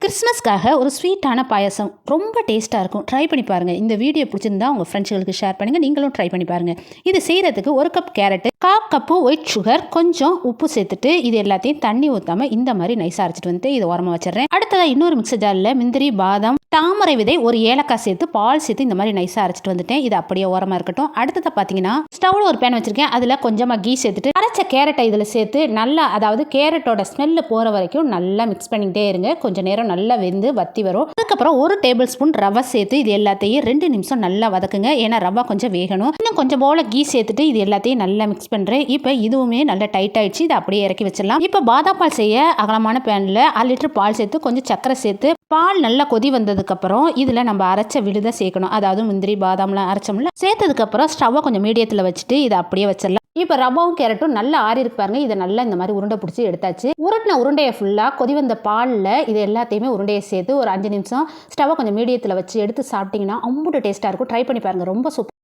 கிறிஸ்மஸ்க்காக ஒரு ஸ்வீட்டான பாயசம் ரொம்ப டேஸ்ட்டாக இருக்கும். ட்ரை பண்ணி பாருங்கள். இந்த வீடியோ பிடிச்சிருந்தா உங்கள் ஃப்ரெண்ட்ஸ்களுக்கு ஷேர் பண்ணுங்கள். நீங்களும் ட்ரை பண்ணி பாருங்கள். இது செய்கிறதுக்கு 1 cup carrot, 1/4 cup white sugar, கொஞ்சம் உப்பு சேர்த்துட்டு இது எல்லாத்தையும் தண்ணி ஊற்றாமல் இந்த மாதிரி நைஸாக அரைச்சிட்டு வந்து இதை ஓரமாக வச்சிடுறேன். அடுத்ததாக இன்னொரு மிக்சர் ஜாரில் முந்திரி, பாதாம், தாமரை விதை, ஒரு ஏலக்காய் சேர்த்து பால் சேர்த்து இந்த மாதிரி நைஸாக அரைச்சிட்டு வந்துட்டேன். இது அப்படியே ஓரமாக இருக்கட்டும். அடுத்ததாக பார்த்தீங்கன்னா ஸ்டவ்வில் ஒரு பேன் வச்சிருக்கேன். அதில் கொஞ்சமாக கீ சேர்த்துட்டு அரைச்ச கேரட்டை இதில் சேர்த்து நல்லா, அதாவது கேரட்டோட ஸ்மெல்லு போகிற வரைக்கும் நல்லா மிக்ஸ் பண்ணிக்கிட்டே இருங்க. கொஞ்சம் நேரம் நல்லா வெந்து வத்தி வரும். அதுக்கப்புறம் 1 டேபிள் ஸ்பூன் ரவை சேர்த்து இது எல்லாத்தையும் 2 நிமிஷம் நல்லா வதக்குங்க. ஏன்னா ரவை கொஞ்சம் வேகணும். இன்னும் கொஞ்சம் போல கீ சேர்த்துட்டு இது எல்லாத்தையும் நல்லா மிக்ஸ் பண்ணுறேன். இப்போ இதுவுமே நல்லா டைட் ஆயிடுச்சு. இதை அப்படியே இறக்கி வச்சிடலாம். இப்போ பாதாம் பால் செய்ய அகலமான பேனில் 1/2 லிட்டர் பால் சேர்த்து கொஞ்சம் சர்க்கரை சேர்த்து பால் நல்லா கொதி வந்ததுக்கப்புறம் இதில் நம்ம அரைச்ச விழுதை சேர்க்கணும். அதாவது முந்திரி, பாதாம்லாம் அரைச்சோம்ல, சேர்த்ததுக்கப்புறம் ஸ்டவ்வை கொஞ்சம் மீடியத்தில் வச்சுட்டு இதை அப்படியே வச்சிடலாம். இப்போ ரவாவும் கேரட்டும் நல்லா ஆறி இருக்கு பாருங்க. இதை நல்லா இந்த மாதிரி உருண்டை பிடிச்சி எடுத்தாச்சு. உருட்டின உருண்டையை ஃபுல்லாக கொதி வந்த பாலில் இது எல்லாத்தையுமே உருண்டையை சேர்த்து ஒரு 5 நிமிஷம் ஸ்டவ்வை கொஞ்சம் மீடியத்தில் வச்சு எடுத்து சாப்பிட்டிங்கன்னா அம்புட்டு டேஸ்ட்டாக இருக்கும். ட்ரை பண்ணி பாருங்கள். ரொம்ப சூப்பர்.